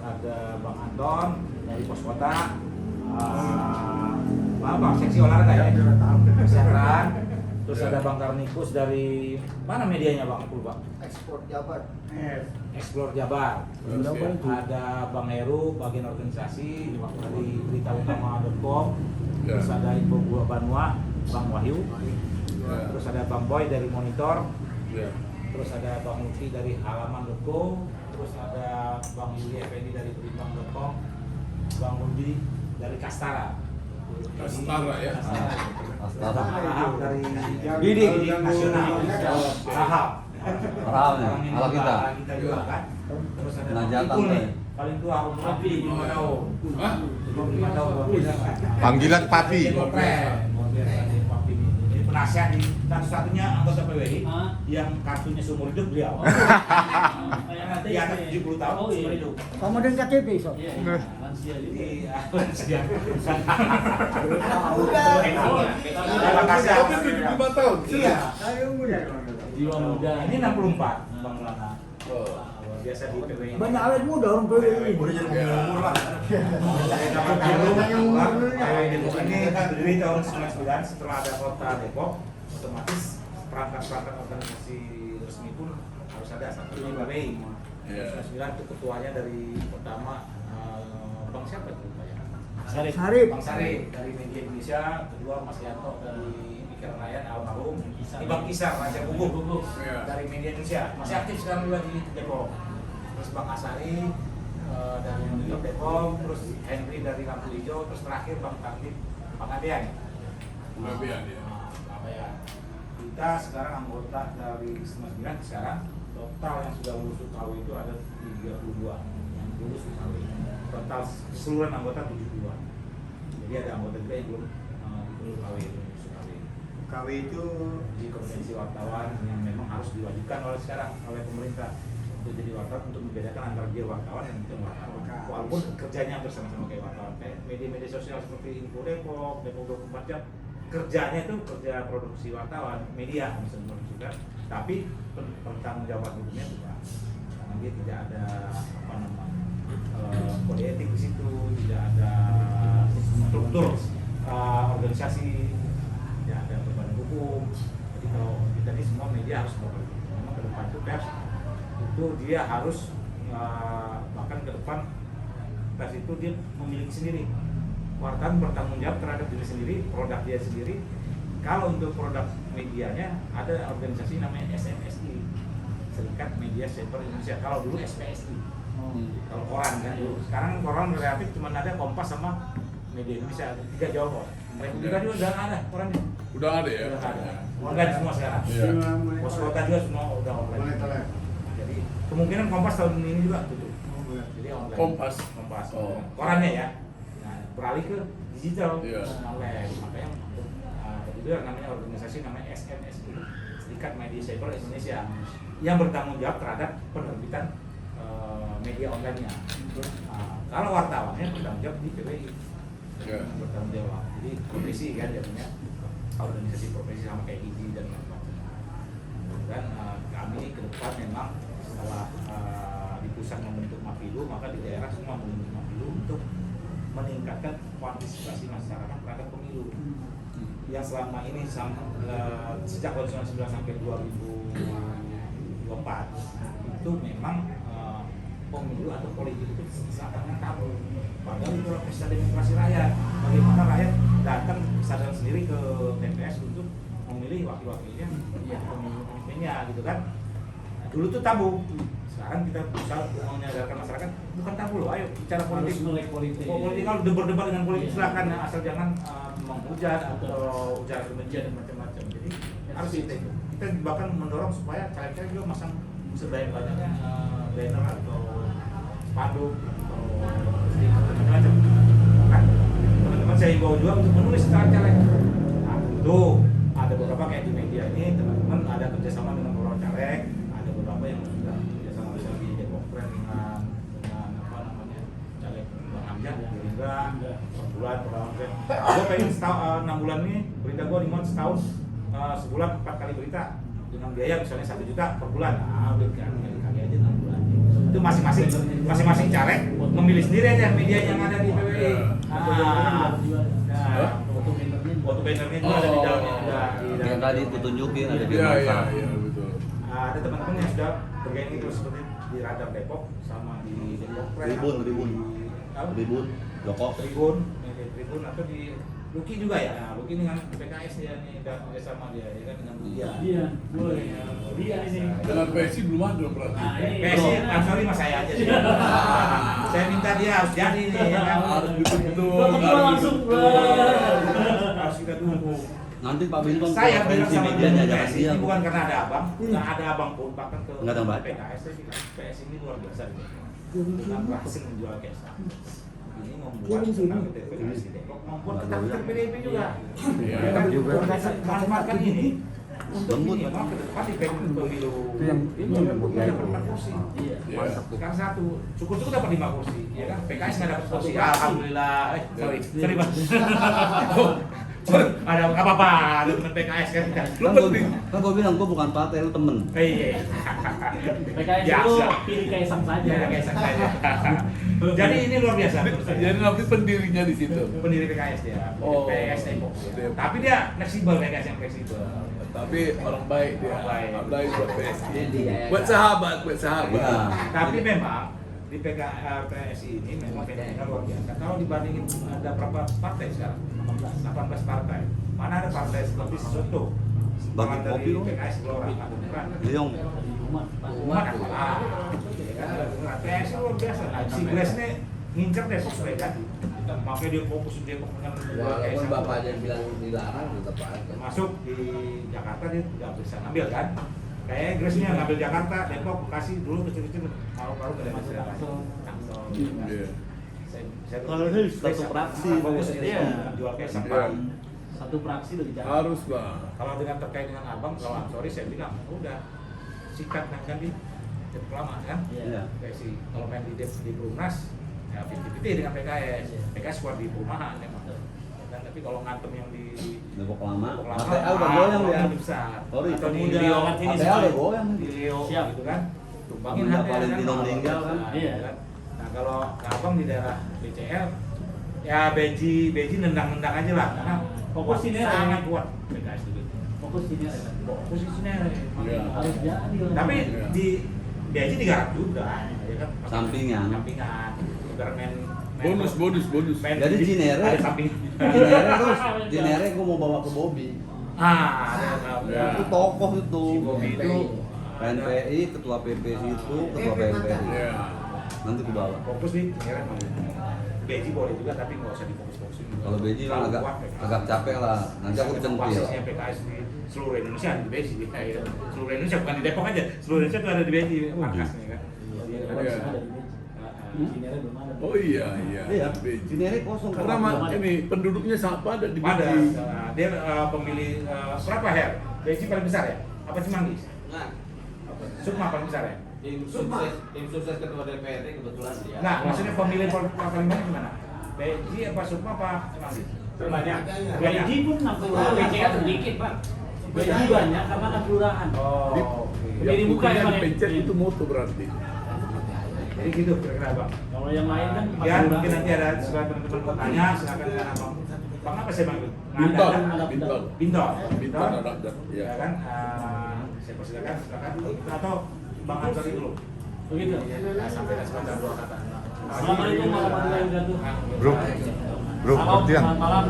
ada Bang Anton dari Pos Kota, Bang seksi olahraga ya, kesehatan. Terus ada Bang Karnikus dari mana medianya Bang? Aku Bang. Ekspor Jabar. Explore Jabar. Ada Bang Heru bagian organisasi dari beritautama.com. Terus ada Info Gua Banua, Bang Wahyu. Terus ada Bang Boy dari Monitor. Terus ada Bang Lutfi dari halaman.co. Terus ada Bang Yuli Effendi dari berimbang.com. Bang Rudi dari Kastara. Kastara ya. Kastara. Rahab dari Gidi Nasional. Rahab. Rahab ya, kalau kita. Kita juga kan. Terus ada Najatan Ipul nih. tuh. Paling tua umur 5 tahun. Hah? 5 tahun Panggilan Papi. Jadi penasihat di satu-satunya anggota PWI yang kartunya seumur hidup beliau. Di atas 70 tahun seumur hidup. Kamu dengan KTP so. Jadi lansia. Terima kasih. Tapi 75 tahun. Iya. Jiwa muda. Ini 64 Bang Lana. Biasa di PWI. Banyak awet muda orang PWI. Udah jadi umur lah. PWI Depok ini berdiri tahun 99 setelah ada kota Depok, otomatis perangkat-perangkat organisasi resmi pun harus ada. Satunya PWI. 99 itu ketuanya dari pertama Bang siapa itu Pak ya? Sarip. Bang Sarip dari Media Indonesia, kedua Mas Yanto dari Pikiran Rakyat almarhum, ini Bang Kisar Raja Bubuh dari Media Indonesia, masih aktif sekarang juga di Depok. Terus Bang Asari dari Depok, terus Henry dari Lampu Hijau, terus terakhir Bang Tantip, Bang Adean. Adean ya. Kita sekarang anggota dari 99 sekarang total yang sudah lulus UKW itu ada 32 yang lulus UKW. Total keseluruhan anggota 72. Jadi ada anggota juga yang belum UKW itu. KW itu Di kompetensi wartawan yang memang harus diwajibkan oleh sekarang oleh pemerintah untuk jadi wartawan, untuk membedakan antara dia wartawan dan bukan wartawan. Walaupun kerjanya bersama-sama kayak wartawan, kayak media-media sosial seperti Info Depok, Depok 24 jam, kerjanya itu kerja produksi wartawan, media bisa memproduksikan, tapi pertanggung jawaban hukumnya bukan, karena dia tidak ada apa namanya kode etik di situ, tidak ada struktur organisasi, tidak ada beban hukum. Jadi kalau kita ini semua media harus berbagi. Memang ke depan itu pers itu dia harus bahkan ke depan pers itu dia memiliki sendiri. Wartawan bertanggung jawab terhadap diri sendiri, produk dia sendiri. Kalau untuk produk medianya ada organisasi namanya SMSI, Serikat Media Center Indonesia. Kalau dulu SPSI. Kalau koran kan dulu. Sekarang koran relatif cuma ada Kompas sama Media Indonesia, 3 Jawa Pos. Republika juga udah ada korannya. Udah ada ya? Udah ada. Online semua sekarang. Iya. Pos Kota juga semua udah online. Jadi kemungkinan Kompas tahun ini juga tutup. Jadi online. Kompas. Oh. Korannya ya. Nah, beralih ke digital, Iya. online. Makanya itu namanya organisasi namanya SMSI, Serikat Media Cyber Indonesia, yang bertanggung jawab terhadap penerbitan media online-nya. Kalau wartawannya bertanggung jawab di PWI. Bertanggung jawab. Jadi profesi kan jadinya organisasi profesi sama kayak IDI dan macam-macam. Dan kami ke depan memang setelah di pusat membentuk Mapilu, maka di daerah semua membentuk Mapilu untuk meningkatkan partisipasi masyarakat terhadap pemilu. Yang selama ini sejak tahun 1999 sampai 2024 itu memang pemilu atau politik itu seakan-akan tabu. Padahal itu adalah pesta demokrasi rakyat. Bagaimana rakyat datang sadar sendiri ke TPS untuk memilih wakil-wakilnya, pemimpinnya gitu kan. Nah, dulu tuh tabu. Sekarang kita berusaha menyadarkan masyarakat bukan tabu loh. Ayo bicara politik. Politik kalau berdebat dengan politik silakan, asal jangan menghujat atau ujar kebencian dan macam-macam. Jadi harus itu. Kita bahkan mendorong supaya caleg-caleg juga masang sebanyak-banyaknya banner atau spanduk atau stiker macam-macam. Kan teman-teman saya himbau juga untuk menulis secara caleg. Nah, tuh ada beberapa kayak di media ini teman-teman ada kerjasama dengan beberapa caleg, ada beberapa yang sudah kerjasama misalnya di Depok dengan apa namanya caleg Bang Hamzah, Gerindra, per bulan. Gue pengen 6 bulan nih berita gue dimuat setahun sebulan 4 kali berita dengan biaya misalnya 1 juta per bulan. Nah, udah kali aja 6 bulan. Itu masing-masing caleg memilih sendiri aja media yang ada di PWI. Iya. Nah, foto bannernya juga ada di dalamnya. Yang tadi aku tunjukin ada di Iya, iya, masa. iya, betul. Ada teman-teman yang sudah bergaining terus seperti di Radar Depok sama di Depok Press, Tribun, atau Tribun. Apa? Tribun, Joko. Tribun atau di Luki juga ya. Nah, Luki dengan PKS dia nih udah kerjasama dia ya kan dengan dia. Iya, boleh. Dia ini. Dengan PSI belum ada berarti. Nah, ini PSI, sorry mas saya aja sih. Saya minta dia harus jadi nih ya kan. Harus dibentuk, Kok langsung Harus kita tunggu. Nanti Pak Binton Saya bilang konferensi sama medianya dia, jangan PS dia. ini bukan karena ada abang, nggak ada abang pun bahkan ke Nggak ada yang baca. PKS saya bilang PS ini luar biasa dengan berhasil menjual Kesa. Ini membuat tentang PKS di Depok, membuat ketakutan PDIP juga. Iya. Ya kan? Juga. Manfaatkan ini. Untuk Lembut. ini, mau ke depan di pemilu Itu yang ini dapat 4 kursi. Iya. Iya. Sekarang 1, syukur-syukur dapat 5 kursi, ya kan? PKS nggak dapat kursi, alhamdulillah. Sorry bang. Ada apa-apa, lu temen PKS kan? Kan gua bilang gua bukan partai, lu temen. Iya. PKS itu Biasa. pilih Kaisang saja. Ya, kayak saja. Jadi ini luar biasa menurut saya. Jadi nanti pendirinya di situ. Pendiri PKS dia, Oh. PKS Depok. Depok. Tapi dia fleksibel, PKS yang fleksibel. Tapi orang baik dia. Orang baik. Orang baik buat PSI. Buat sahabat, buat sahabat. Iya. Tapi memang di PSI ini memang fenomena luar biasa. Kalau dibandingin ada berapa partai sekarang? 18 partai. Mana ada partai seperti Soto? Bagi Dari kopi dong. PKS Gelora, bukan. Leong. Umat. Umat apa? Ya kan, PSI luar biasa. Nah, si Grace ini ngincer Depok supaya jadi. Makanya dia fokus di Depok dengan Walaupun bapaknya bilang dilarang tetap aja. masuk di Jakarta dia nggak bisa ngambil kan. Kayak Grace nya ngambil Jakarta, Depok, Bekasi dulu kecil-kecil paru-paru nggak ada masalah. Tangsel. Iya. Kalau ini satu praksi, fokus di Iya. jual kayak Iya. sampai. Satu praksi dari Jakarta. Harus lah. Kalau dengan terkait dengan abang, kalau sorry saya bilang udah sikat kan di Depok lama kan. Iya. PSI kalau main di Perumnas ya 50-50 dengan PKS. PKS kuat di perumahan memang. Dan tapi kalau ngantem yang di Depok lama. Depok ATA udah goyang dia. lebih besar. Sorry, Atau di udah Rio, angkat sini ATA udah goyang. di Rio Siap. gitu kan. Tumbangin Semenjak harga Valentino kan, meninggal kan. Iya. Nah kalau abang di daerah BCL ya Beji nendang-nendang aja lah karena Fokus sini ya. sangat kuat PKS itu. Fokus sini. Posisinya Iya. Harus jadi. tapi Iya. di Beji digarap juga ya kan. Sampingan. Sampingan. Biar main Bonus. main Jadi Cinere. ada samping. Cinere gua mau bawa ke Bobby. Ada. Ya. Itu tokoh itu. Si Bobby itu PNPI, ketua PP situ, ketua PNPI. Iya. Nanti gua bawa. fokus di Cinere Beji boleh juga tapi nggak usah difokus-fokusin. Kalau Beji mah agak capek lah. Nanti aku centil. Basisnya PKS di seluruh Indonesia ada di Beji. Ya, seluruh Indonesia bukan di Depok aja. Seluruh Indonesia tuh ada di Beji markasnya kan. Iya. Oh iya. Iya. Beji. Cinere kosong. Karena ini penduduknya sangat padat di Pada Beji. dia pemilih berapa Her? Beji paling besar ya? Apa Cimanggis? Nah, Sukma paling besar ya? tim sukses ketua DPRD kebetulan dia. Nah, maksudnya pemilih paling banyak gimana? Beji apa Sukma apa Cimanggis? Banyak. Beji pun 60. BC kan sedikit, Pak. Beji banyak karena kan kelurahan. Oh, Di- oke. Jadi Yang bukan putihnya emang dipencet ya. itu moto berarti. Jadi gitu kira-kira Bang. Kalau yang lain kan Ya mungkin nanti ada sebagai teman-teman mau tanya silakan dengan Abang. Bang apa sih Bang? Binton. Binton. Binton ada. Ya Ya. kan, saya persilakan, silakan. Atau Bang Ansori dulu. begitu. Ya, sampai sebentar dua kata. Assalamualaikum warahmatullahi wabarakatuh. Bro, Salam, Pertian. selamat malam.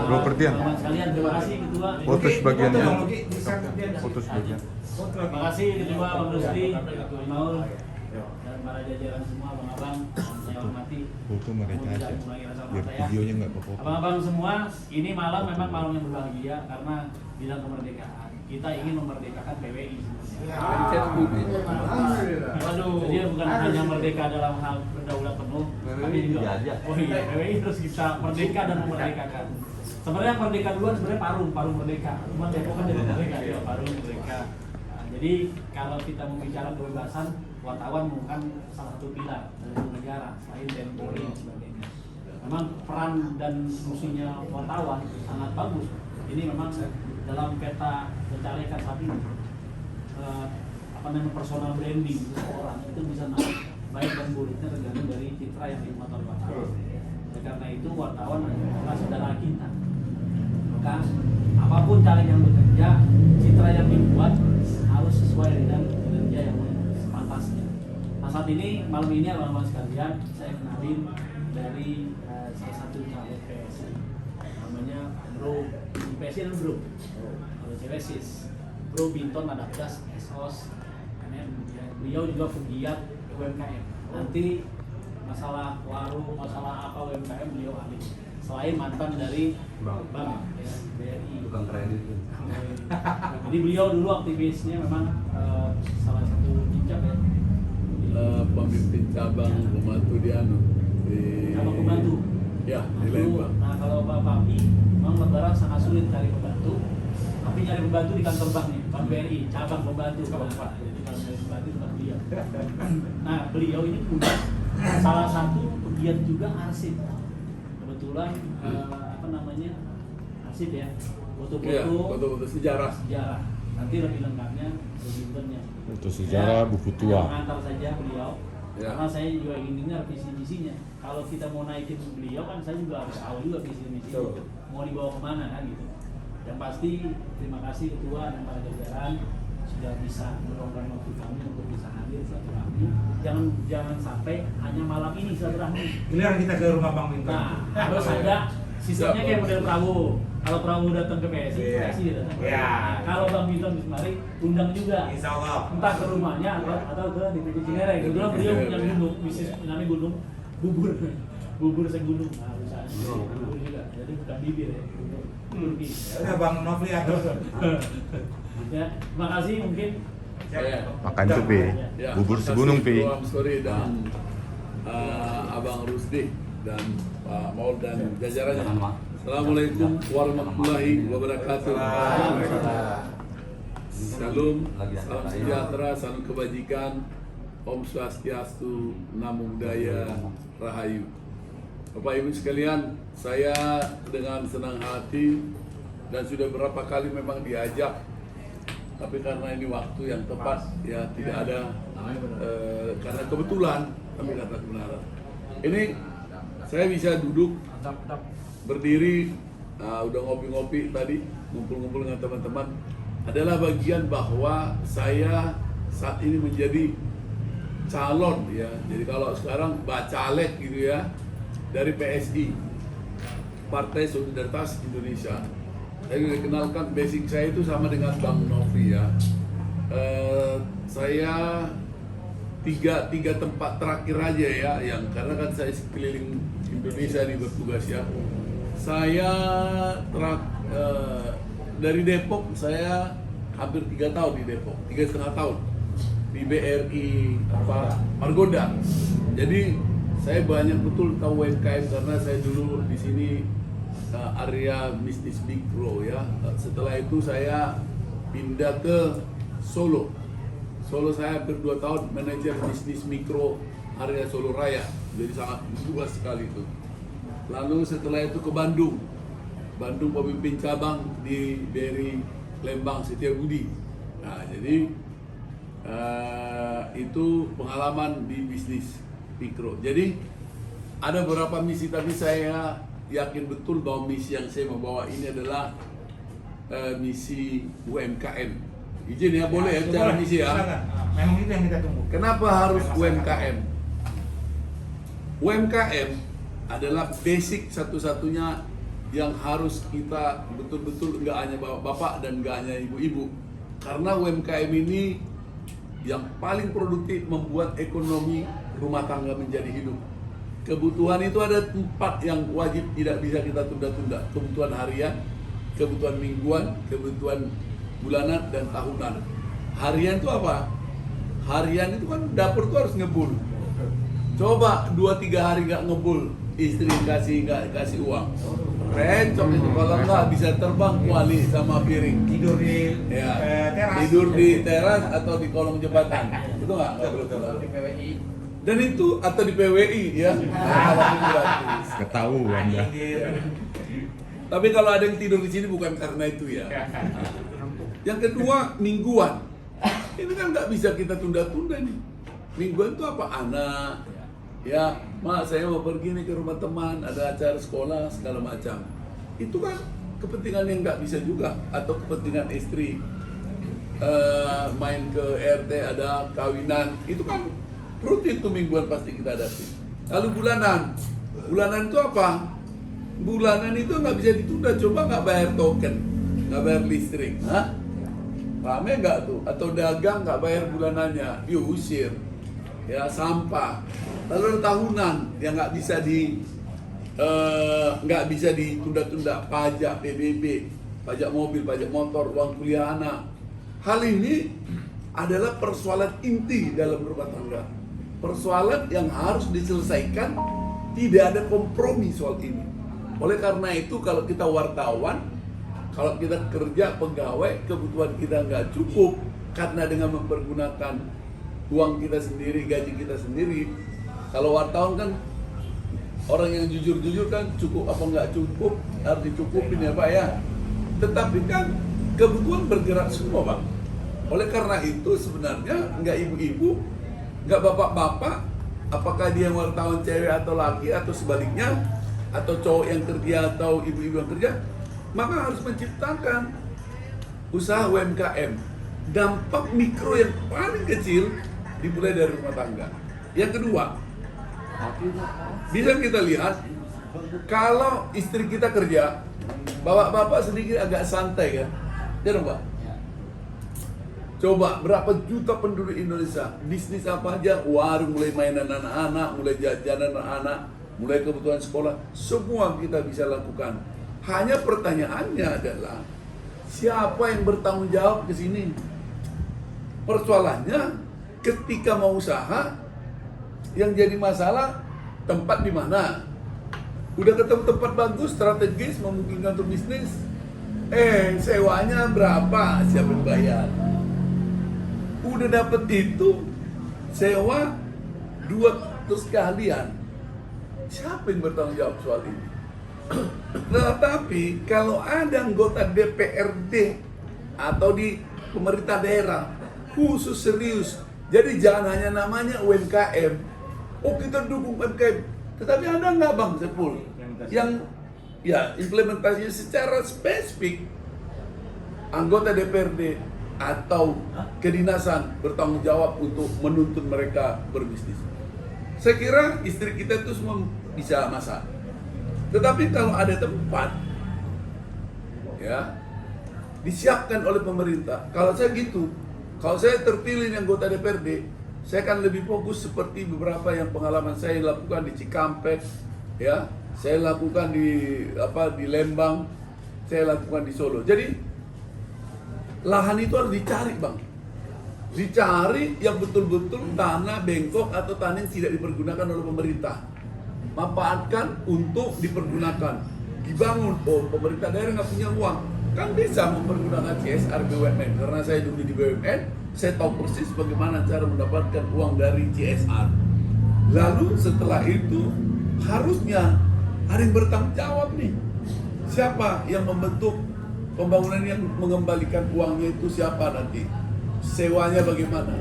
Bro, Pertian. Teman sekalian, terima kasih Ketua. Foto sebagiannya. Foto, Bang Luki, bisa kemudian. Foto sebagian. Foto lagi. Terima kasih Ketua Bang Rusli, Ketua Imaul, dan para jajaran semua, abang-abang, yang saya hormati. Foto mereka Semoga aja. tidak mengurangi rasa Biar hormat saya. videonya nggak ke-foto. Abang-abang semua, ini malam memang malam yang berbahagia karena bilang kemerdekaan. Kita ingin memerdekakan PWI sebenarnya. Waduh. Jadi bukan hanya merdeka dalam hal berdaulat penuh, tapi juga dijajah. oh iya, PWI terus kita merdeka dan memerdekakan. Sebenarnya merdeka duluan sebenarnya Parung merdeka. Cuma Depok kan jadi merdeka, ya Parung merdeka. Nah, jadi kalau kita membicarakan kebebasan, wartawan bukan salah satu pilar dari negara selain TNI Polri dan sebagainya. Memang peran dan fungsinya wartawan sangat bagus. Ini memang dalam peta pencalekan saat ini. Personal branding seseorang itu bisa naik baik dan buruknya tergantung dari citra yang dimotori wartawan. Oleh karena itu wartawan adalah saudara kita. Maka apapun cara yang bekerja, citra yang dibuat harus sesuai dengan kinerja yang sepantasnya. Nah saat ini malam ini abang-abang sekalian, saya kenalin dari salah satu caleg PSI, namanya Bro PSI dan Bro Ceresis, Bro Binton Adaptas SOS. Beliau juga pegiat UMKM. Nanti masalah warung, masalah apa UMKM beliau ahli. Selain mantan dari bank ya, BRI. Bukan kredit. Jadi beliau dulu aktivisnya memang salah satu bincang ya. Pemimpin cabang pembantu di Cabang pembantu. Ya, di Lembang. Nah kalau Pak Papi memang lebaran sangat sulit cari pembantu. Tapi nyari pembantu di kantor bank nih, Bank BRI, cabang pembantu Pak. Jadi kalau nyari pembantu tempat beliau. Nah beliau ini punya salah satu pegiat juga arsip. Kebetulan apa namanya arsip ya, foto-foto. Iya, foto-foto sejarah. Sejarah. Nanti lebih lengkapnya lebih Itu sejarah buku tua. Mengantar saja beliau. Ya. Karena saya juga ingin dengar visi misinya. Kalau kita mau naikin beliau kan saya juga harus tahu juga visi misinya. Mau dibawa kemana kan gitu. Yang pasti terima kasih ketua dan para jajaran sudah bisa meluangkan waktu kami untuk bisa hadir silaturahmi. Jangan sampai hanya malam ini silaturahmi. Giliran kita ke rumah Bang Binton. Nah, harus ada sistemnya kayak model Prabowo. Kalau Prabowo datang ke PSI, Iya. PSI datang ke Iya. Kalau Bang Binton kemarin undang juga. Insya Allah. Entah ke rumahnya atau ke DPD Cinere. Kebetulan beliau punya gunung, bisnis namanya gunung bubur segunung. Nah, bisa bubur juga. Jadi bukan bibir ya. Bubur Ya udah Bang Nofli atur. Ya, terima kasih mungkin. Ya. Makan tuh, Pi. Ya, Bubur makasih segunung, Pi. Ketua Amsori dan Abang Rusdi dan Pak Maul dan jajarannya. Assalamualaikum warahmatullahi wabarakatuh. Salam sejahtera, salam kebajikan, Om Swastiastu, Namo Buddhaya, Rahayu. Bapak Ibu sekalian, saya dengan senang hati dan sudah berapa kali memang diajak, tapi karena ini waktu yang tepat ya tidak ada karena kebetulan, tapi karena kebenaran. Ini saya bisa duduk berdiri, udah ngopi-ngopi tadi, ngumpul-ngumpul dengan teman-teman, adalah bagian bahwa saya saat ini menjadi calon ya. Jadi kalau sekarang bacalek gitu ya, dari PSI, Partai Solidaritas Indonesia. Saya kenalkan basic saya itu sama dengan Bang Novi ya. Saya tiga tempat terakhir aja ya, yang karena kan saya sekeliling Indonesia di bertugas ya. Saya dari Depok, saya hampir 3 tahun di Depok, 3,5 tahun di BRI Margonda. Jadi saya banyak betul tahu UMKM karena saya dulu di sini area bisnis mikro ya. Setelah itu saya pindah ke Solo. Solo saya hampir 2 tahun manajer bisnis mikro area Solo Raya. Jadi sangat luas sekali itu. Lalu setelah itu ke Bandung. Bandung pemimpin cabang di BRI Lembang Setiabudi. Nah, jadi itu pengalaman di bisnis mikro. Jadi ada beberapa misi, tapi saya yakin betul bahwa misi yang saya membawa ini adalah misi UMKM. Izin ya, boleh ya cara misi ya. Silakan. Memang itu yang kita tunggu. Kenapa harus UMKM? UMKM adalah basic satu-satunya yang harus kita betul-betul, nggak hanya bapak-bapak dan nggak hanya ibu-ibu. Karena UMKM ini yang paling produktif membuat ekonomi rumah tangga menjadi hidup. Kebutuhan itu ada 4 yang wajib tidak bisa kita tunda-tunda. Kebutuhan harian, kebutuhan mingguan, kebutuhan bulanan, dan tahunan. Harian itu apa? Harian itu kan dapur tuh harus ngebul. Coba 2-3 hari nggak ngebul, istri nggak kasih uang. Rencok itu, kalau nggak bisa terbang kuali sama piring. Tidur di Ya, teras. tidur di teras atau di kolong jembatan. Itu nggak betul. Di PWI. Dan itu atau di PWI ya. Kalau gratis. Ketahuan ya. Tapi kalau ada yang tidur di sini bukan karena itu ya. Yang kedua, mingguan. Ini kan nggak bisa kita tunda-tunda nih. Mingguan itu apa? Anak, ya, mak saya mau pergi nih ke rumah teman, ada acara sekolah segala macam. Itu kan kepentingan yang nggak bisa juga, atau kepentingan istri main ke RT, ada kawinan, itu kan rutin tuh mingguan pasti kita hadapi. Lalu bulanan itu apa? Bulanan itu nggak bisa ditunda, coba nggak bayar token, nggak bayar listrik, hah? Rame nggak tuh? Atau dagang nggak bayar bulanannya, diusir, ya sampah. Lalu tahunan yang nggak bisa ditunda-tunda, pajak PBB, pajak mobil, pajak motor, uang kuliah anak. Hal ini adalah persoalan inti dalam rumah tangga. Persoalan yang harus diselesaikan, tidak ada kompromi soal ini. Oleh karena itu kalau kita wartawan, kalau kita kerja pegawai, kebutuhan kita nggak cukup karena dengan mempergunakan uang kita sendiri, gaji kita sendiri. Kalau wartawan kan orang yang jujur-jujur kan cukup apa nggak cukup, harus dicukupin ya Pak ya. Tetapi kan kebutuhan bergerak semua Bang. Oleh karena itu sebenarnya nggak ibu-ibu, nggak bapak-bapak, apakah dia wartawan cewek atau laki atau sebaliknya, atau cowok yang kerja atau ibu-ibu yang kerja, maka harus menciptakan usaha UMKM. Dampak mikro yang paling kecil dimulai dari rumah tangga. Yang kedua, bisa kita lihat kalau istri kita kerja, bapak-bapak sedikit agak santai kan, ya dong Pak? Coba berapa juta penduduk Indonesia, bisnis apa aja, warung, mulai mainan anak-anak, mulai jajanan anak-anak, mulai kebutuhan sekolah, semua kita bisa lakukan. Hanya pertanyaannya adalah siapa yang bertanggung jawab ke sini? Persoalannya ketika mau usaha, yang jadi masalah tempat di mana? Udah ketemu tempat bagus, strategis, memungkinkan untuk bisnis. Sewanya berapa? Siapa yang bayar? Udah dapet itu, sewa 2 terus keahlian. Siapa yang bertanggung jawab soal ini? Tetapi kalau ada anggota DPRD atau di pemerintah daerah khusus serius, jadi jangan hanya namanya UMKM. Oh kita dukung UMKM, tetapi ada nggak Bang Sepul yang ya implementasinya secara spesifik anggota DPRD atau kedinasan bertanggung jawab untuk menuntun mereka berbisnis. Saya kira istri kita itu semua bisa masak. Tetapi kalau ada tempat ya disiapkan oleh pemerintah. Kalau saya gitu, kalau saya terpilih anggota DPRD, saya akan lebih fokus seperti beberapa yang pengalaman saya lakukan di Cikampek, ya, saya lakukan di Lembang, saya lakukan di Solo. Jadi lahan itu harus dicari Bang, dicari yang betul-betul tanah bengkok atau tanah yang tidak dipergunakan oleh pemerintah, manfaatkan untuk dipergunakan, dibangun. Oh pemerintah daerah nggak punya uang, kan bisa mempergunakan CSR BUMN. Karena saya dulu di BUMN, saya tahu persis bagaimana cara mendapatkan uang dari CSR. Lalu setelah itu harusnya ada yang bertanggung jawab nih. Siapa yang membentuk pembangunan yang mengembalikan uangnya itu, siapa nanti? Sewanya bagaimana?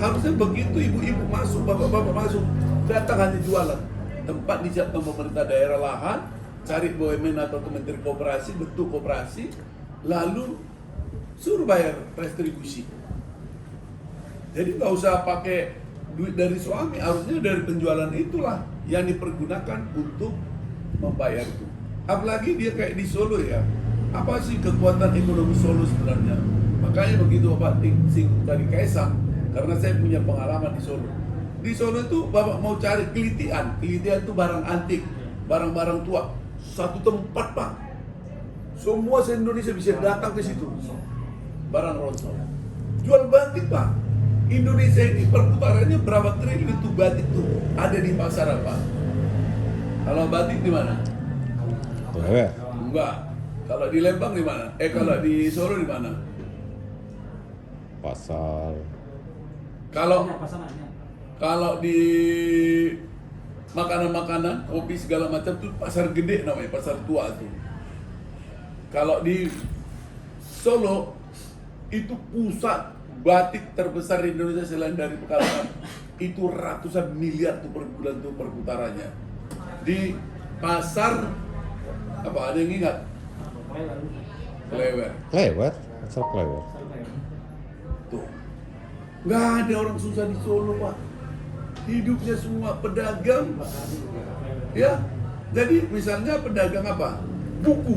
Harusnya begitu ibu-ibu masuk, bapak-bapak masuk, datang hanya jualan. Tempat disiapkan pemerintah daerah lahan, cari BUMN atau Kementerian Koperasi, bentuk koperasi, lalu suruh bayar retribusi. Jadi nggak usah pakai duit dari suami, harusnya dari penjualan itulah yang dipergunakan untuk membayar itu. Apalagi dia kayak di Solo ya, apa sih kekuatan ekonomi Solo sebenarnya? Makanya begitu Bapak singgung tadi Kaisang, karena saya punya pengalaman di Solo. Di Solo itu Bapak mau cari kelitian itu barang antik, barang-barang tua, satu tempat Pak. Semua se-Indonesia bisa datang ke situ. Barang rontok. Jual batik Pak. Indonesia ini perputarannya berapa triliun itu batik tuh ada di pasar apa? Kalau batik di mana? Cewek. Enggak. Kalau di Lembang di mana? Kalau di Solo di mana? Pasar. Kalau di makanan-makanan, kopi segala macam tuh pasar gede namanya, pasar tua tuh. Kalau di Solo itu pusat batik terbesar di Indonesia selain dari Pekalongan. itu ratusan miliar tuh per bulan tuh perputarannya. Di pasar apa ada yang ingat? Klewer. Lewat, asal lewat. Tuh. Nggak ada orang susah di Solo, Pak. Hidupnya semua pedagang. Ya. Jadi misalnya pedagang apa? Buku,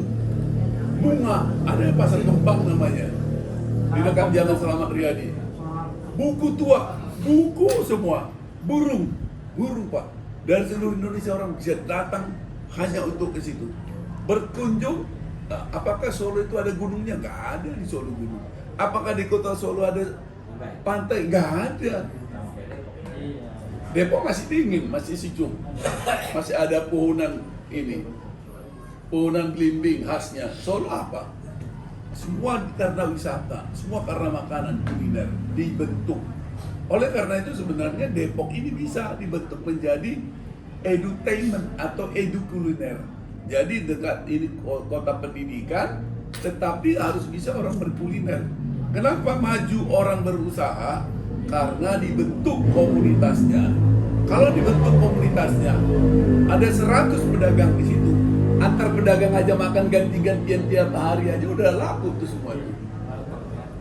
bunga, ada pasar kembang namanya. Di dekat Jalan Selamat Riyadi. Buku tua, buku semua. Burung Pak. Dari seluruh Indonesia orang bisa datang hanya untuk ke situ. Berkunjung. Nah, apakah Solo itu ada gunungnya? Nggak ada di Solo gunung. Apakah di kota Solo ada pantai? Nggak ada. Depok masih dingin, masih sejuk. Masih ada pohonan ini. Pohonan belimbing khasnya. Solo apa? Semua karena wisata, semua karena makanan kuliner dibentuk. Oleh karena itu sebenarnya Depok ini bisa dibentuk menjadi edutainment atau edu kuliner. Jadi dekat ini kota pendidikan, tetapi harus bisa orang berkuliner. Kenapa maju orang berusaha? Karena dibentuk komunitasnya. Kalau dibentuk komunitasnya, ada 100 pedagang di situ. Antar pedagang aja makan ganti-gantian tiap hari aja udah laku tuh semua itu.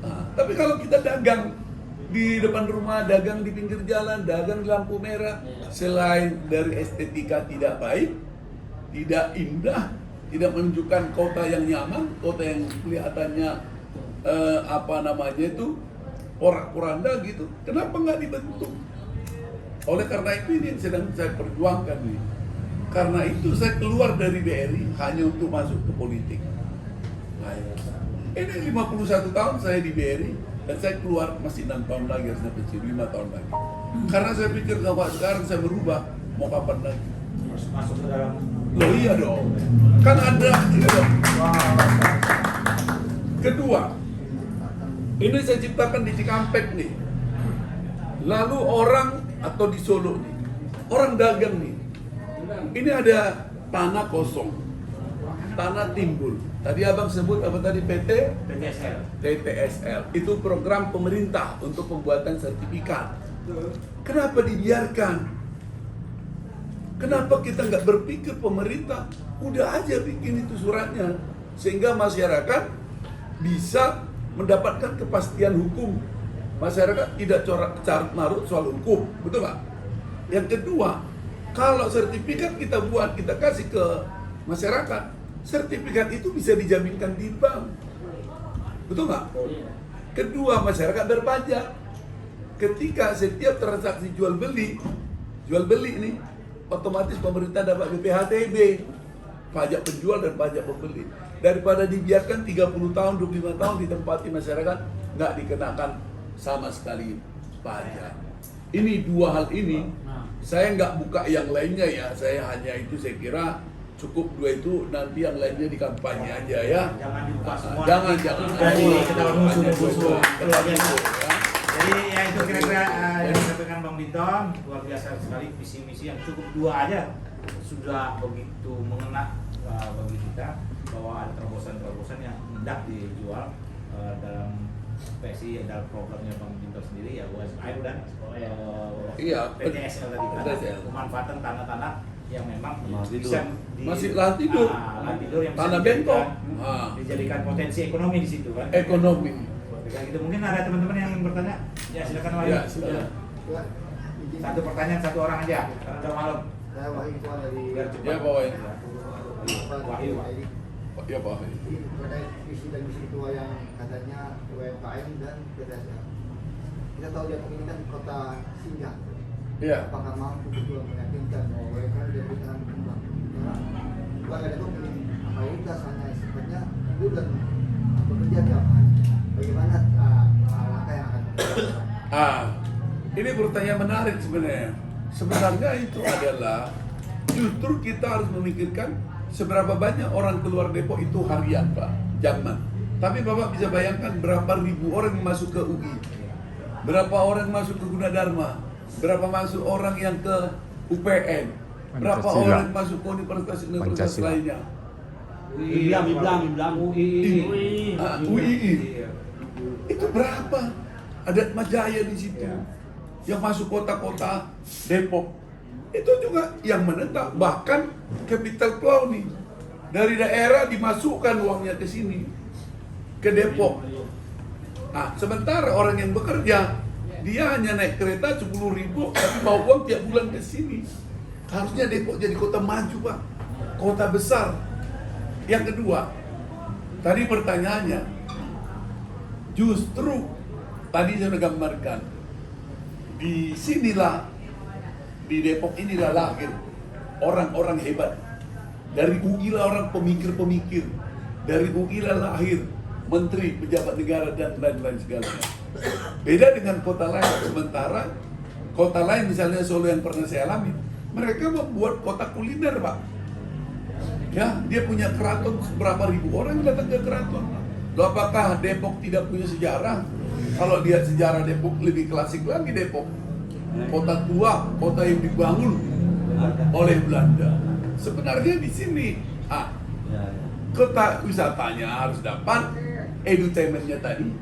Nah, tapi kalau kita dagang di depan rumah, dagang di pinggir jalan, dagang di lampu merah, selain dari estetika tidak baik, tidak indah, tidak menunjukkan kota yang nyaman, kota yang kelihatannya porak-poranda gitu. Kenapa nggak dibentuk? Oleh karena itu ini yang sedang saya perjuangkan nih. Karena itu saya keluar dari BRI hanya untuk masuk ke politik. Nah, ini 51 tahun saya di BRI dan saya keluar masih 6 tahun lagi harusnya pensiun, 5 tahun lagi. Karena saya pikir kalau sekarang saya berubah, mau kapan lagi? Masuk ke dalam. Loh iya dong. Kan ada iya dong. Kedua, ini saya ciptakan di Cikampek nih. Lalu orang atau di Solo nih, orang dagang nih. Ini ada tanah kosong, tanah timbul. Tadi abang sebut apa tadi TTSL. Itu program pemerintah untuk pembuatan sertifikat. Kenapa dibiarkan? Kenapa kita nggak berpikir pemerintah udah aja bikin itu suratnya sehingga masyarakat bisa mendapatkan kepastian hukum. Masyarakat tidak carut marut soal hukum, betul nggak? Yang kedua, kalau sertifikat kita buat, kita kasih ke masyarakat, sertifikat itu bisa dijaminkan di bank, betul nggak? Kedua, masyarakat berpajak. Ketika setiap transaksi jual beli ini, otomatis pemerintah dapat BPHTB, pajak penjual dan pajak pembeli. Daripada dibiarkan 30 tahun, 25 tahun ditempati masyarakat, nggak dikenakan sama sekali pajak. Ini dua hal ini, saya nggak buka yang lainnya ya, saya hanya itu saya kira cukup dua itu, nanti yang lainnya di kampanye aja ya. Jangan dibuka semua. Jangan. Jadi ketahuan musuh. Ya. Jadi ya itu kira-kira yang disampaikan Bang Binton, luar biasa sekali visi-misi yang cukup dua aja sudah begitu mengena bagi kita bahwa ada terobosan-terobosan yang hendak dijual dalam PSI dalam programnya Bang Binton sendiri ya USAID dan PTSL tadi kan, pemanfaatan tanah-tanah yang memang bisa masih lahan tidur yang bisa tanah bentong dijadikan potensi ekonomi di situ kan. Ekonomi. Kayak gitu. Mungkin ada teman-teman yang ingin bertanya? Ya silakan Wahyu. Ya, silakan. Satu pertanyaan satu orang aja. Karena udah malam. Saya Wahyu Ketua dari Ya Pak Wahyu. Wahyu. Ya Pak Wahyu. Terkait visi dan misi ketua yang katanya UMKM dan PTSL. Kita tahu Depok ini kan kota singgah. Iya. Apakah mampu betul meyakinkan bahwa UMKM dan akan berkembang? Karena warga Depok ini mayoritas hanya sifatnya hidup dan bekerja tiap hari. Bagaimana langkah yang akan dilakukan? Ini pertanyaan menarik sebenarnya. Sebenarnya itu adalah justru kita harus memikirkan seberapa banyak orang keluar Depok itu harian, Pak, jaman. Tapi Bapak bisa bayangkan berapa ribu orang yang masuk ke UI, berapa orang yang masuk ke Gunadarma, berapa masuk orang yang ke UPN, berapa Pancasila. orang yang masuk ke universitas lainnya. Biblang. UII. Itu berapa? Ada Majaya di situ. yang masuk kota-kota Depok. Itu juga yang menetap, bahkan capital flow nih. Dari daerah dimasukkan uangnya ke sini, ke Depok. Nah, sementara orang yang bekerja, dia hanya naik kereta 10.000, tapi bawa uang tiap bulan ke sini. Harusnya Depok jadi kota maju, Pak. Kota besar. Yang kedua, tadi pertanyaannya, justru tadi saya sudah gambarkan, di sinilah, di Depok inilah lahir orang-orang hebat. Dari UI lah orang pemikir-pemikir. Dari UI lah lahir menteri, pejabat negara, dan lain-lain segalanya. Beda dengan kota lain. Sementara kota lain, misalnya Solo yang pernah saya alami, mereka membuat kota kuliner, Pak. Ya, dia punya keraton, berapa ribu orang yang datang ke keraton. Loh, apakah Depok tidak punya sejarah? Kalau lihat sejarah Depok lebih klasik lagi Depok. Kota tua, kota yang dibangun oleh Belanda. Sebenarnya di sini, kota wisatanya harus dapat, edutainmentnya tadi,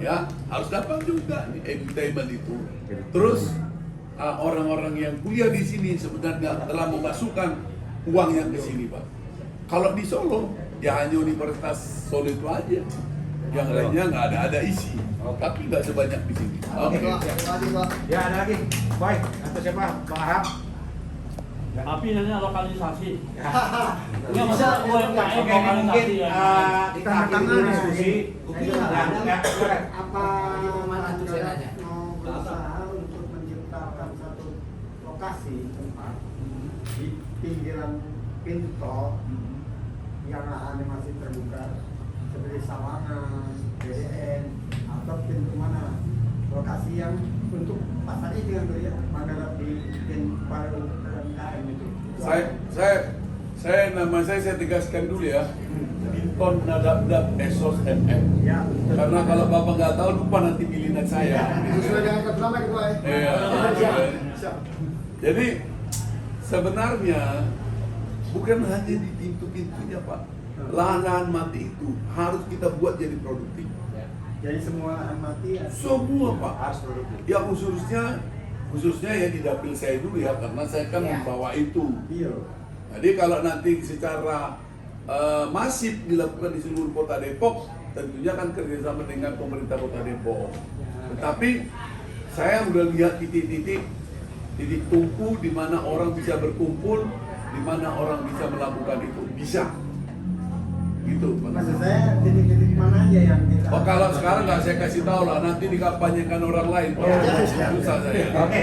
ya harus dapat juga nih edutainment itu. Terus orang-orang yang kuliah di sini sebenarnya telah memasukkan uangnya ke sini, Pak. Kalau di Solo, ya hanya Universitas Solo itu aja. Yang lainnya nggak ada isi, tapi nggak sebanyak di sini. Oke. Ya, ada lagi. Baik, atau siapa? Bang Ahab? Tapi ini lokalisasi. Ya. Nggak masalah UMKM Oke, mungkin lokalisasi ya. kita akhiri dulu diskusi. Apa Mana tuh saya nanya? mau berusaha untuk menciptakan satu lokasi tempat di pinggiran pintu tol yang masih terbuka seperti Sawangan, BDN, atau pintu mana lokasi yang untuk pasarnya dengan beliau mana di para UMKM itu. Nama saya tegaskan dulu ya. Binton Nadabdab Esos MM. Ya, Karena kalau Bapak nggak tahu, lupa nanti pilihan saya. sesuai dengan ketua Ketua. Iya. Jadi sebenarnya bukan hanya di pintu-pintunya, Pak. Lahan-lahan mati itu harus kita buat jadi produktif. Jadi semua lahan mati ya. Semua, Pak. Harus produktif. Ya khususnya ya di dapil saya dulu ya, karena saya kan membawa itu. Iya. Jadi kalau nanti secara masif dilakukan di seluruh kota Depok, tentunya kan kerjasama dengan pemerintah kota Depok. Tetapi saya udah lihat titik tumpu di mana orang bisa berkumpul, di mana orang bisa melakukan itu, bisa. Gitu, Pak. Maksud saya titik-titik mana aja yang kita. Oh, kalau sekarang nggak saya kasih tahu lah, nanti dikampanyekan orang lain. Susah saya. Oke,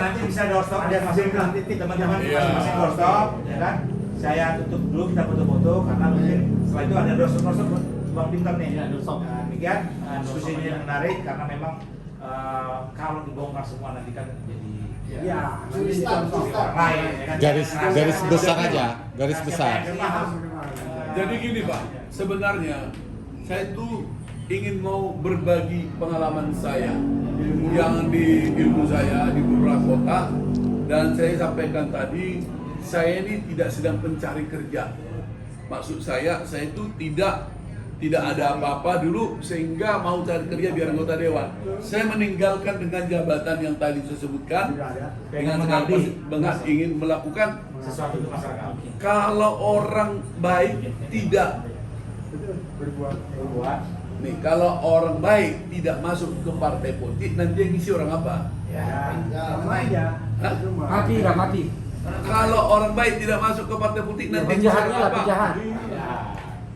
nanti bisa doorstop ada masing-masing titik teman-teman Iya. masing-masing doorstop, ya kan? Saya tutup dulu, kita foto-foto karena mungkin setelah itu ada doorstop Bang Pinter nih. Iya, doorstop. Nah, demikian diskusi ini yang menarik karena memang kalau dibongkar semua nanti kan jadi Iya. orang lain, ya kan? Garis besar aja, garis besar. Jadi gini, Pak, sebenarnya saya tuh ingin mau berbagi pengalaman saya yang di ilmu saya di beberapa kota, dan saya sampaikan tadi, saya ini tidak sedang pencari kerja. Maksud saya itu tidak ada apa-apa dulu sehingga mau cari kerja biar anggota dewan. Saya meninggalkan dengan jabatan yang tadi saya sebutkan dengan ingin melakukan sesuatu untuk masyarakat. kalau orang baik tidak Berbuat. nih, kalau orang baik tidak masuk ke partai politik, nanti yang ngisi orang apa? Ya. Sama aja. Hah? Mati. Kalau orang baik tidak masuk ke partai politik, nanti ngisi Penjahatnya orang lah, apa? penjahat. Ya.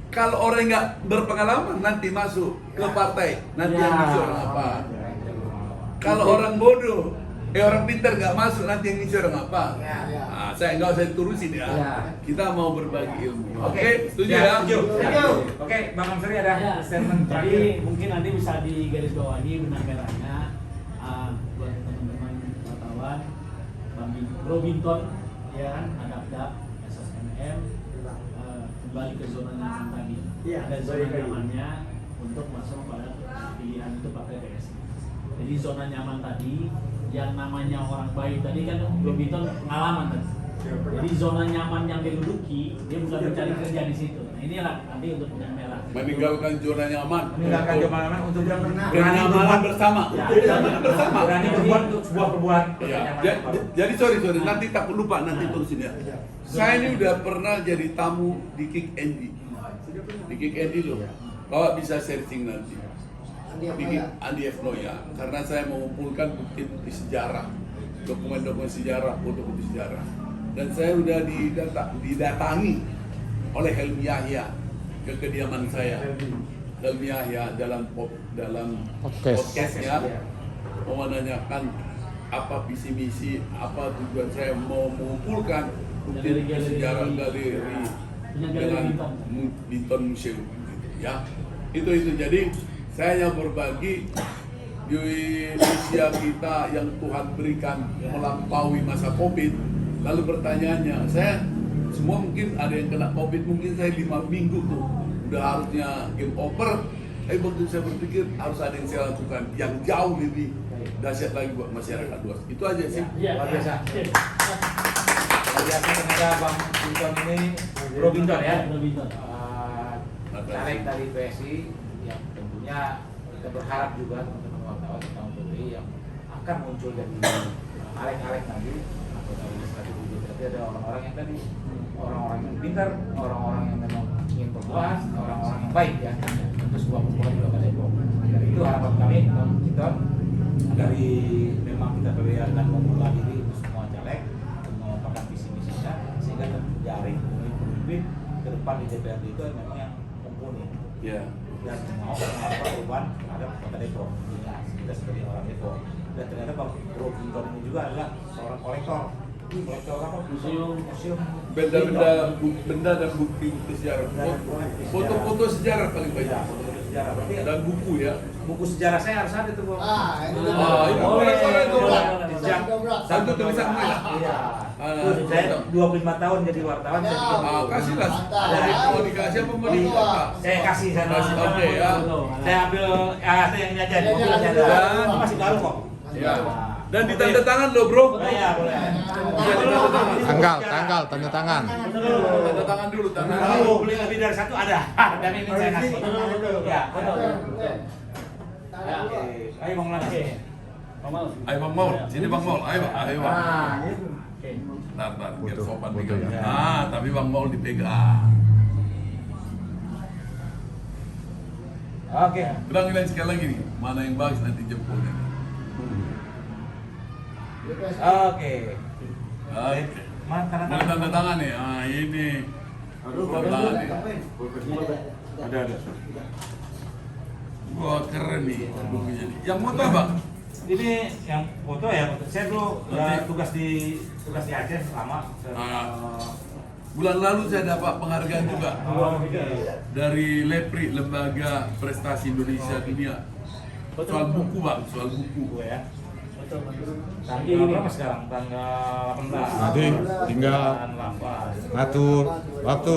Kalau orang nggak berpengalaman nanti masuk ke partai, nanti yang ngisi orang apa? Kalau orang bodoh, orang pintar nggak masuk, nanti yang ngisi orang apa? Nah, saya nggak usah diturusin ya. Kita mau berbagi ilmu. Oke, setuju ya? Setuju. Oke, Bang Amsari ada Ya, statement jadi terakhir. mungkin nanti bisa digarisbawahi benang merahnya buat teman-teman wartawan, Bro Binton, ya kan, Adapdap, SSMM, kembali ke zona nyaman tadi. Iya, Ada zona balik lagi. nyamannya untuk masuk pada pilihan itu Pak PPS. Jadi zona nyaman tadi, yang namanya orang baik tadi kan Bro Binton pengalaman kan. Jadi zona nyaman yang dia duduki, dia bukan mencari kerja di situ. Nah inilah nanti untuk benang merah. Meninggalkan zona nyaman. Meninggalkan Untuk zaman untuk yang kenyamanan bersama. Ya. Kenyamanan bersama. berani berbuat untuk sebuah perbuatan Ya, kenyamanan ja- baru. jadi sorry nanti takut lupa nanti terusin ya. Saya ini udah pernah jadi tamu di Kick Andy. Di Kick Andy loh. Bapak bisa searching nanti. Di Kick Andy F. Noya. Karena saya mengumpulkan bukti-bukti sejarah, dokumen-dokumen sejarah, foto-foto sejarah. Dan saya udah didatangi oleh Helmi Yahya ke kediaman saya. Helmi Yahya dalam Podcast. podcastnya mau menanyakan apa visi misi, apa tujuan saya mau mengumpulkan bukti sejarah galeri dengan Binton Museum, ya itu jadi saya yang berbagi di usia kita yang Tuhan berikan melampaui masa Covid. Lalu pertanyaannya, saya semua mungkin ada yang kena Covid, mungkin saya 5 minggu tuh udah harusnya game over. Tapi waktu saya berpikir harus ada yang saya lakukan yang jauh lebih dahsyat lagi buat masyarakat luas. Itu aja sih. Iya, Luar biasa. Luar biasa ternyata Bang Binton ini, Bro Binton ya. Bro Binton. Caleg dari PSI yang tentunya kita berharap juga teman-teman wartawan tentang PBI yang akan muncul dari alek-alek nanti atau dari legislatif tapi ada orang-orang yang tadi orang-orang yang pintar, orang-orang yang memang ingin berpuas, orang-orang yang baik ya untuk sebuah perempuan di Kota Depok. Dari itu harapan kami Bang Binton dari memang kita PBI akan membuka diri untuk semua caleg untuk mengungkapkan visi misinya sehingga terjaring pemimpin ke depan di DPRD itu memang yang mumpuni Ya. dan mau melakukan perubahan terhadap Kota Depok. Ya, kita sebagai orang Depok. Dan ternyata Bang Bro Binton ini juga adalah seorang kolektor apa? Museum Benda dan bukti sejarah. Foto-foto sejarah paling Ya, banyak. foto-foto sejarah. Berarti Dan buku ya. buku sejarah saya harus ada tuh Bang. Itu itu boleh itu. Satu tulisanmu ya. Iya. Ah, Saya 25 tahun jadi wartawan. Saya bikin Kasihlah. Ada. Mau dikasih apa mau dikasih? saya kasih sana. Kasih, oke, ya. Saya ambil saya yang ini aja. Mobil aja ada. Ini masih baru kok. Ya. Dan ditanda tangan loh bro. Iya, boleh. Bisa ditanda tangan. Tanda tangan. Tanda tangan dulu, tanda tangan. Kalau beli lebih dari satu ada. Dan ini saya kasih. Ya, betul. Ya, oke. Ayo Bang Lan. Bang Mal. Ayo Bang Maul, sini Bang Maul. Ayo Bang. Nah, gitu. Oke. Bentar, biar Foto, sopan foto, pegang. ya. Tapi Bang Maul dipegang. Oke. Bilangin sekali lagi nih, mana yang bagus nanti jempolnya. Oke. Oke. Mana Mana tanda tangan nih? Ini. Tanda tangan nih. Ada. Wah keren nih bukunya nih. Yang moto apa? Ini yang foto ya. Saya dulu tugas di Aceh lama. Bulan lalu saya dapat penghargaan juga Oke. dari LEPRI, Lembaga Prestasi Indonesia Dunia. Soal buku Bang, soal buku. ya. Betul. Tanggal berapa sekarang? Tanggal 18. Nanti tinggal 18. ngatur waktu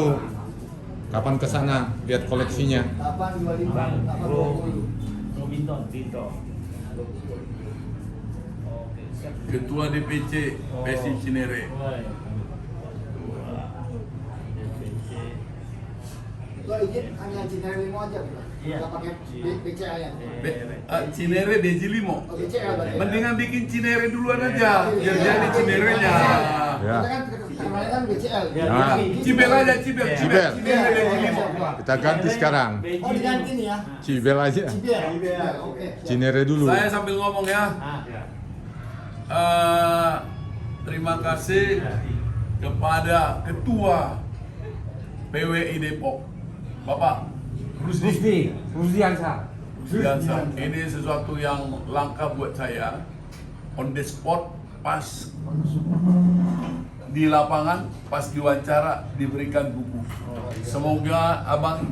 kapan ke sana lihat koleksinya. 825 Bang Bro 820. Bro Binton. Dito. Oke, siap. Ketua DPC PSI Cinere. Mulai. DPC. Itu izin hanya Cinere 5 aja bukan? Iya. Nggak pakai BCA ya? Cinere Deji Limo. Oh, BCA berarti. Mendingan bikin Cinere duluan aja, biar jadi Cinerenya. Ya. Kita kan terkenalnya kan BCL. Ya, Ya. Cibel aja, Cibel. Cibel. Cinere Deji Limo. Kita ganti sekarang. Oh diganti nih ya? Cibel aja. Cibel. Oke. Cinere dulu. Saya sambil ngomong ya. Ah, Terima kasih kepada Ketua PWI Depok, Bapak Rusdi Rusdiansa. Rusdiansa. Ini sesuatu yang langka buat saya. On the spot, pas di lapangan, pas diwawancara diberikan buku. Semoga abang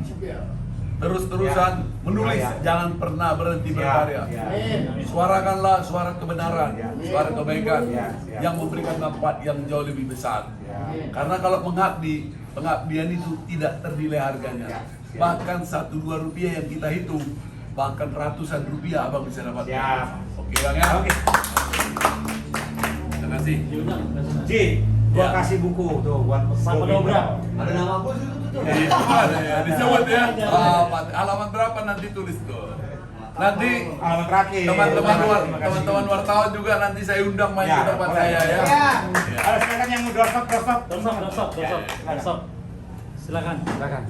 terus-terusan menulis, jangan pernah berhenti berkarya. Suarakanlah suara kebenaran, suara kebaikan yang memberikan manfaat yang jauh lebih besar. Karena kalau mengabdi, pengabdian itu tidak ternilai harganya. Bahkan 1-2 rupiah yang kita hitung, bahkan ratusan rupiah abang bisa dapat. Oke bang ya. Oke. Terima kasih. diundang. Ji, Gua Ya. kasih buku tuh buat Sama Bobby dobrak. Brown. Ada nama bos itu tuh. Itu ada ya, disebut ya. Halaman berapa nanti tulis tuh. Nanti Alamat terakhir. teman-teman wartawan juga nanti saya undang main ke tempat boleh. saya ya. Ya. Silakan yang mau doorstop. Dorsop. Silakan. Silakan.